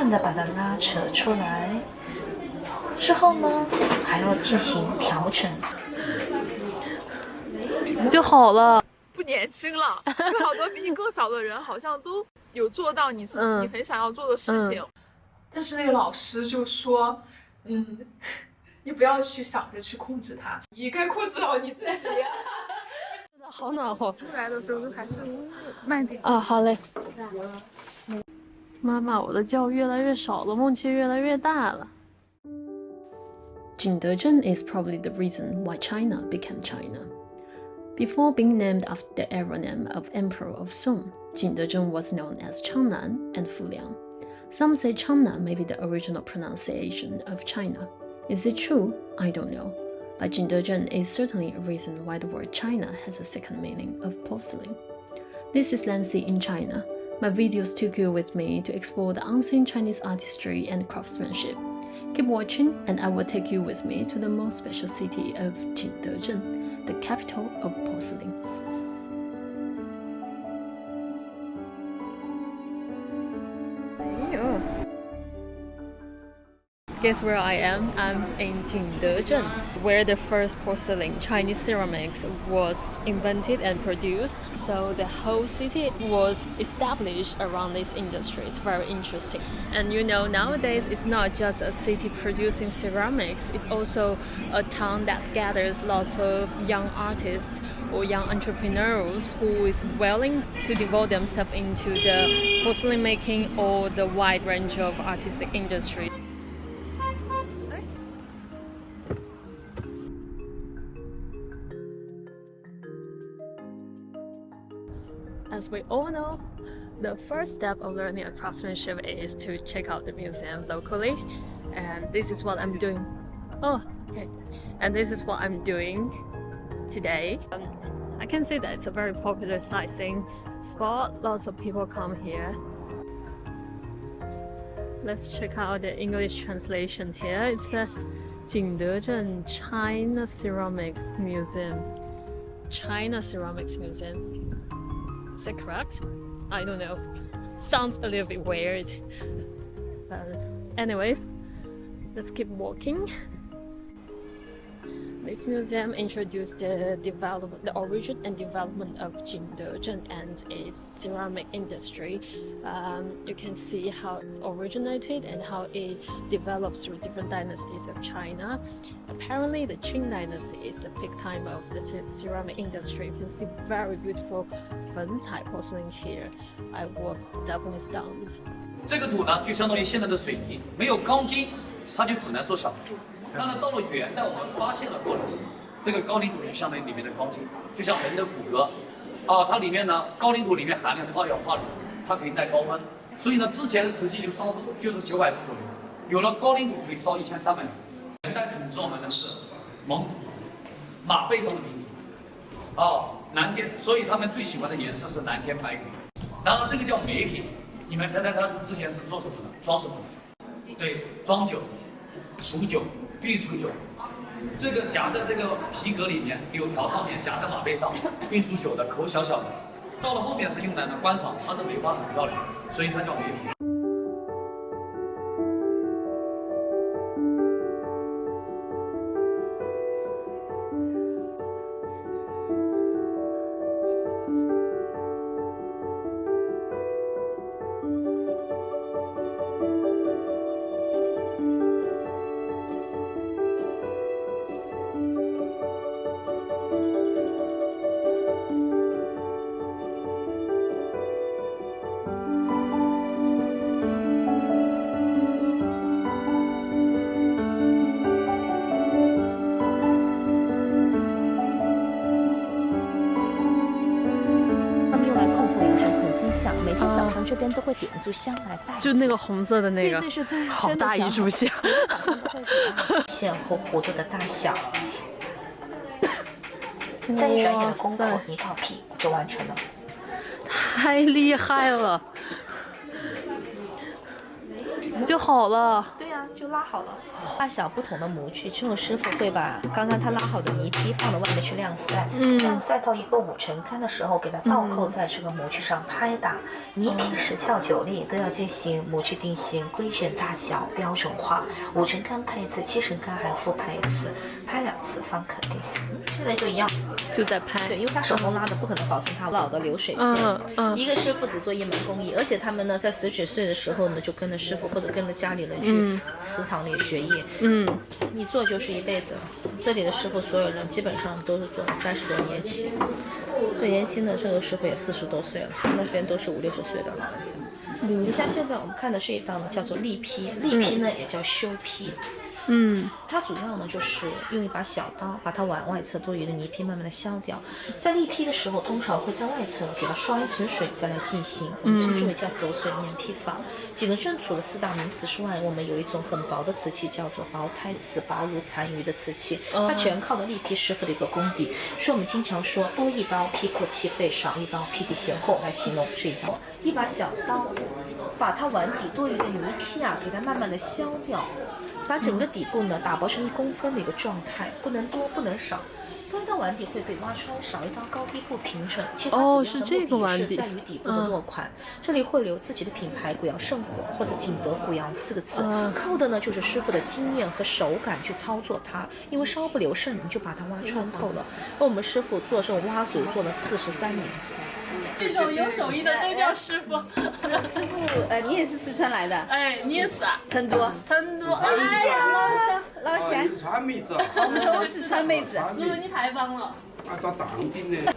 慢的把它拉扯出来，之后呢，还要进行调整，就好了。不年轻了，有好多比你更小的人，好像都有做到你很想要做的事情。但是那个老师就说，你不要去想着去控制它，你该控制好你自己。好暖和。出来的时候就还是慢点啊，好嘞。妈妈，我的觉越来越少了，梦却越来越大了。Jingdezhen is probably the reason why China became China. Before being named after the era name of Emperor of Song, Jingdezhen was known as Changnan and Fuliang. Some say Changnan may be the original pronunciation of China. Is it true? I don't know. But Jingdezhen is certainly a reason why the word China has a second meaning of porcelain. This is Lancy in China. My videos took you with me to explore the unseen Chinese artistry and craftsmanship. Keep watching and I will take you with me to the most special city of Jingdezhen, the capital of porcelain. Guess where I am? I'm in Jingdezhen, where the first porcelain Chinese ceramics was invented and produced. So the whole city was established around this industry. It's very interesting. And you know, nowadays it's not just a city producing ceramics, it's also a town that gathers lots of young artists or young entrepreneurs who is willing to devote themselves into the porcelain making or the wide range of artistic industry. As we all know, the first step of learning a craftsmanship is to check out the museum locally, and this is what I'm doing. Oh, okay. And this is what I'm doing today. I can see that it's a very popular sightseeing spot. Lots of people come here. Let's check out the English translation here. It's the Jingdezhen China Ceramics Museum. China Ceramics Museum. Is that correct? I don't know. Sounds a little bit weird. Anyways, let's keep walking. This museum introduced the origin and development of Jingdezhen and its ceramic industry. You can see how it's originated and how it develops through different dynasties of China. Apparently, the Qing dynasty is the peak time of the ceramic industry. You can see very beautiful Fencai porcelain here. I was definitely stunned. 这个土呢，就相当于现在的水泥，没有钢筋，它就只能做小土。当然，到了元代，我们发现了过来，这个高岭土就相当于里面的钢筋，就像人的骨骼，它里面呢，高岭土里面含量的二氧化铝，它可以耐高温，所以呢，之前的实际就烧就是900度左右，有了高岭土可以烧1300度。元代统治我们的是蒙古族，马背上的民族，蓝天，所以他们最喜欢的颜色是蓝天白云。然后这个叫梅品，你们猜猜它是之前是做什么的？装什么的？对，装酒、储酒。运输酒，这个夹在这个皮革里面，柳条上面夹在马背上，运输酒的口小小的，到了后面才用来观赏，插着梅花很漂亮，所以它叫梅品。这边都会点一炷香来拜，就那个红色的那个，对，是在好大一炷香，线和弧度的大小，再一转眼的功夫，一套皮就完成了。太厉害了！就好了。对呀、就拉好了。大小不同的模具之后，师傅会把刚刚他拉好的泥坯放到外面去晾晒。晾晒到一个5成干的时候，给它倒扣在这个模具上拍打。泥坯10翘9立都要进行模具定型、规整大小、标准化。5成干拍一次，7成干还复拍一次，拍2次方可定型。现在就一样，就在拍。对，因为他手工拉的不可能保证它老的流水线。一个师傅只做一门工艺，而且他们呢在10几岁的时候呢就跟着师傅或者跟着家里人去瓷厂里学艺。你做就是一辈子了。这里的师傅所有人基本上都是做了30多年起，最年轻的这个师傅也40多岁了，那边都是50、60岁的老人。你像现在我们看的是一道呢叫做立坯，立坯呢也叫修坯。它主要呢就是用一把小刀把它往外侧多余的泥坯慢慢的削掉，在立坯的时候通常会在外侧给它刷一层水再来进行，我们称之为叫走水面坯法。景德镇除了4大名瓷之外，我们有一种很薄的瓷器叫做薄胎瓷，薄如残余的瓷器，它全靠了立坯师傅的一个功底。所以我们经常说多一刀坯克气费，少一刀坯底显厚来形容这一刀。一把小刀把它碗底多余的泥坯给它慢慢的削掉，把整个底部呢打薄成1公分的一个状态，不能多不能少。多一道碗底会被挖穿，少一道高低不平整。其他是这个碗底，在于底部的落款。这里会留自己的品牌古窑圣火或者景德古窑4个字，靠的呢就是师傅的经验和手感去操作它，因为稍不留神你就把它挖穿透了。而我们师傅做这种挖足做了43年。这种有手艺的都叫师傅。师傅，你也是四川来的？哎，你也是啊？成都。哎呀，老乡，川妹子，我们都是川妹子。师傅，你太棒了。找藏顶的。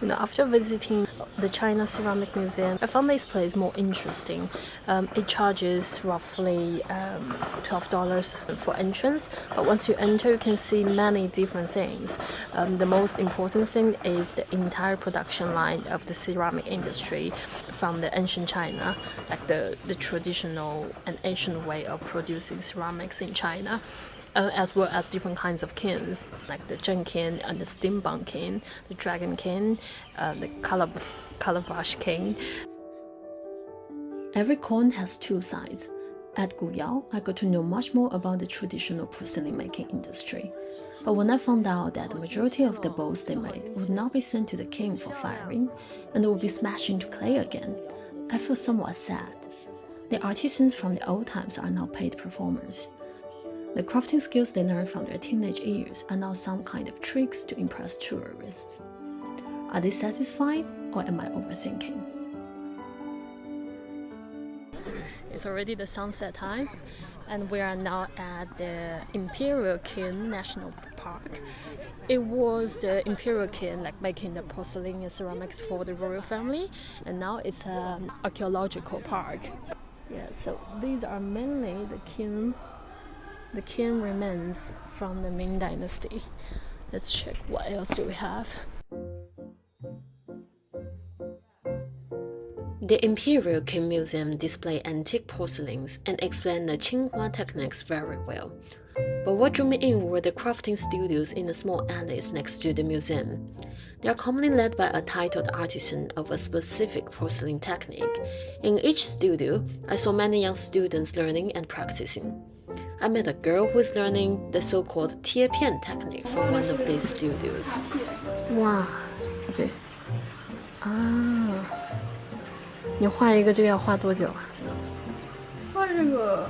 After visiting the China Ceramic Museum, I found this place more interesting. It charges roughly $12 for entrance, but once you enter, you can see many different things. The most important thing is the entire production line of the ceramic industry from the ancient China, like the traditional and ancient way of producing ceramics in China. As well as different kinds of kilns, like the Zhen kiln and the steam bun kiln, the dragon kiln, the calabash kiln. Every coin has two sides. At Guyao, I got to know much more about the traditional porcelain making industry. But when I found out that the majority of the bowls they made would not be sent to the king for firing, and would be smashed into clay again, I felt somewhat sad. The artisans from the old times are now paid performers. The crafting skills they learned from their teenage years are now some kind of tricks to impress tourists. Are they satisfied, or am I overthinking? It's already the sunset time, and we are now at the Imperial Kiln National Park. It was the Imperial Kiln, like making the porcelain and ceramics for the royal family, and now it's an archaeological park. Yeah, so these are mainly the kiln remains from the Ming Dynasty. Let's check what else do we have. The Imperial Kiln Museum displays antique porcelains and explain the Qinghua techniques very well. But what drew me in were the crafting studios in the small alleys next to the museum. They are commonly led by a titled artisan of a specific porcelain technique. In each studio, I saw many young students learning and practicing. I met a girl who is learning the so-called 贴片 technique from one of these studios. Wow. Okay. 你画一个这个要画多久啊？画这个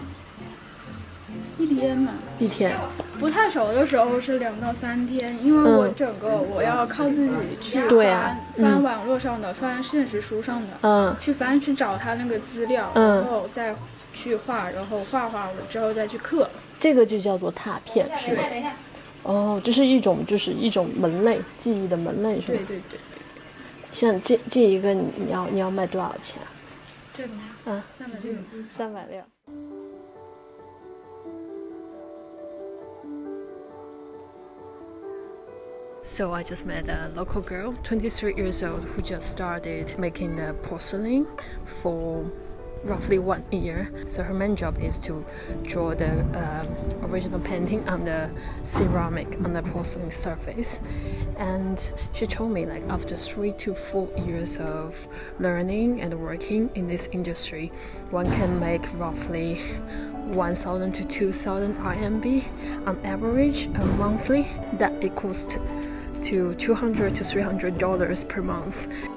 1天嘛。1天。不太熟的时候是2到3天，因为我要靠自己去翻网络上的，翻现实书上的，去找他那个资料，然后再去画，然后画了之后再去刻。这个就叫做拓片，是吗？哦，这是一种门类，技艺的门类，是吗？对。像这一个你要卖多少钱？这个吗？360。So I just met a local girl, 23 years old, who just started making the porcelain for roughly 1 year. So her main job is to draw the original painting on the ceramic, on the porcelain surface. And she told me like after 3 to 4 years of learning and working in this industry, one can make roughly 1,000 to 2,000 RMB on average monthly. That equals to $200 to $300 per month.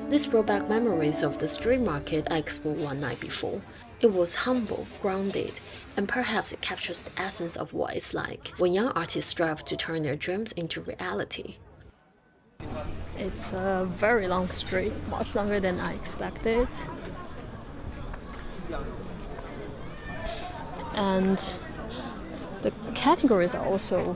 This brought back memories of the street market I explored one night before. It was humble, grounded, and perhaps it captures the essence of what it's like when young artists strive to turn their dreams into reality. It's a very long street, much longer than I expected. And the categories are also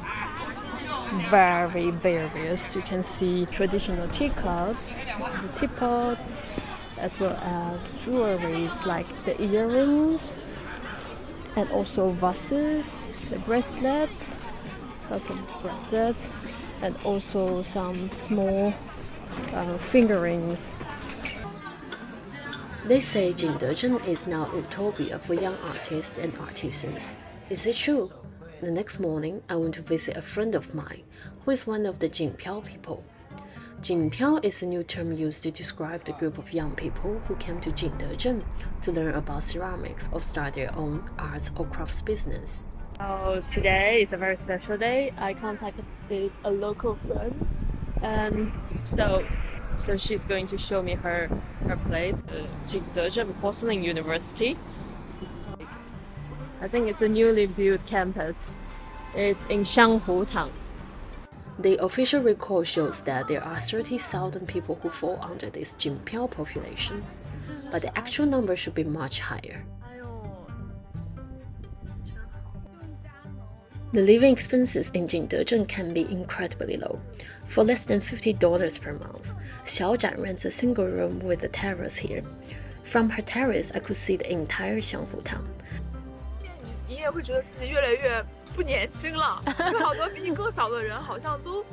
very various. You can see traditional teacups, the teapots, as well as jewelries like the earrings, and also vases, the bracelets, lots of bracelets, and also some small fingerings. They say Jingdezhen is now a utopia for young artists and artisans. Is it true? The next morning, I went to visit a friend of mine who is one of the Jingpiao people. Jingpiao is a new term used to describe the group of young people who came to Jingdezhen to learn about ceramics or start their own arts or crafts business. Oh, today is a very special day. I contacted a local friend, and so she's going to show me her place, Jingdezhen Porcelain University. I think it's a newly built campus. It's in Xianghutang. The official record shows that there are 30,000 people who fall under this Jingpiao population, but the actual number should be much higher. The living expenses in Jingdezhen can be incredibly low. For less than $50 per month, Xiaozhan rents a single room with a terrace here. From her terrace, I could see the entire Xianghutang. 你也会觉得自己越来越不年轻了，因为好多比你更小的人好像都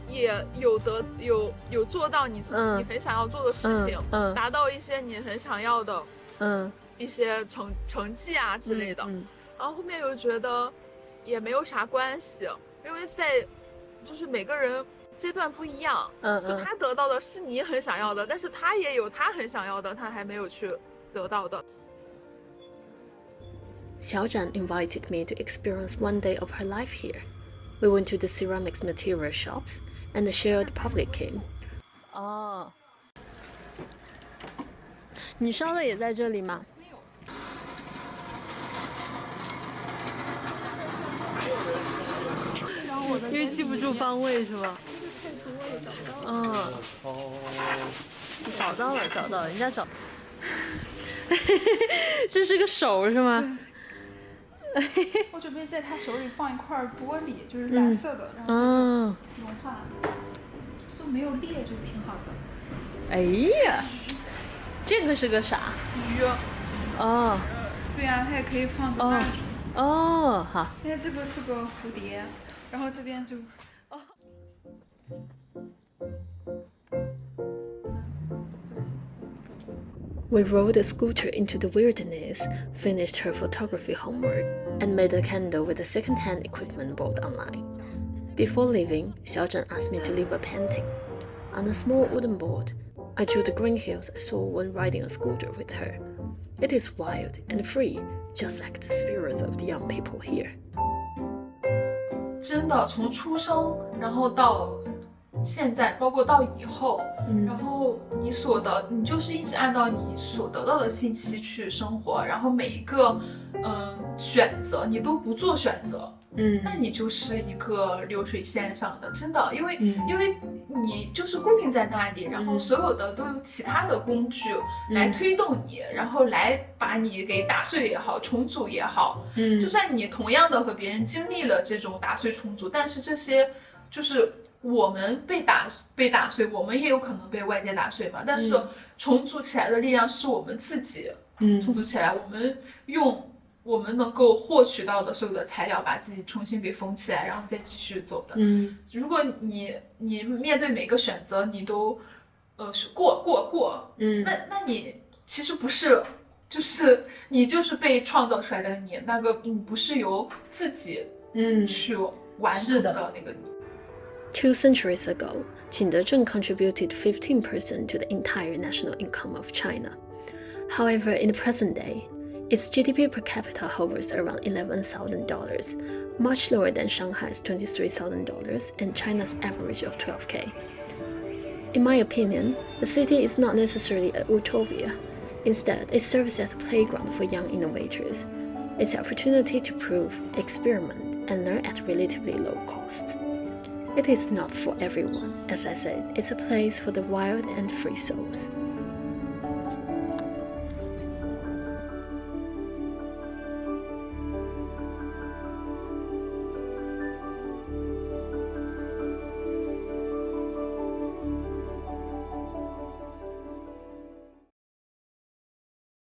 也有做到你很想要做的事情，达到一些你很想要的一些成绩啊之类的。然后后面又觉得也没有啥关系，因为在就是每个人阶段不一样，就他得到的是你很想要的，但是他也有他很想要的，他还没有去得到的。Xiaozhan invited me to experience one day of her life here. We went to the ceramics material shops and the shared public came. 哦，你烧的也在这里吗？因为记不住方位是吗？嗯，找到了，人家找。这是个手是吗？我准备在他手里放一块玻璃，就是蓝色的，然后融化，就没有裂就挺好的。哎呀，这个是个啥？鱼。哦。对呀，它也可以放个蜡烛。哦，好。现在这个是个蝴蝶，然后这边就。哦。We rode a scooter into the wilderness, finished her photography homework, and made a candle with the second-hand equipment bought online. Before leaving, Xiaozhan asked me to leave a painting. On a small wooden board, I drew the green hills I saw when riding a scooter with her. It is wild and free, just like the spirits of the young people here. 真的从出生，然后到现在，包括到以后，然后你就是一直按照你所得到的信息去生活，然后每一个选择你都不做选择，那你就是一个流水线上的，真的，因为你就是固定在那里，然后所有的都有其他的工具来推动你，然后来把你给打碎也好，重组也好，就算你同样的和别人经历了这种打碎重组，但是这些就是我们被打碎，我们也有可能被外界打碎嘛，但是重组起来的力量是我们自己重组起来，我们用我们能够获取到的所有的材料，把自己重新给缝起来，然后再继续走的。如果你面对每个选择你都过，那你其实不是，就是你就是被创造出来的你，那个你不是由自己去完成的那个你。2 centuries ago, 景德镇 contributed 15% to the entire national income of China. However, in the present day, its GDP per capita hovers around $11,000, much lower than Shanghai's $23,000 and China's average of 12K. In my opinion, the city is not necessarily a utopia. Instead, it serves as a playground for young innovators. It's an opportunity to prove, experiment, and learn at relatively low cost. It is not for everyone. As I said, it's a place for the wild and free souls.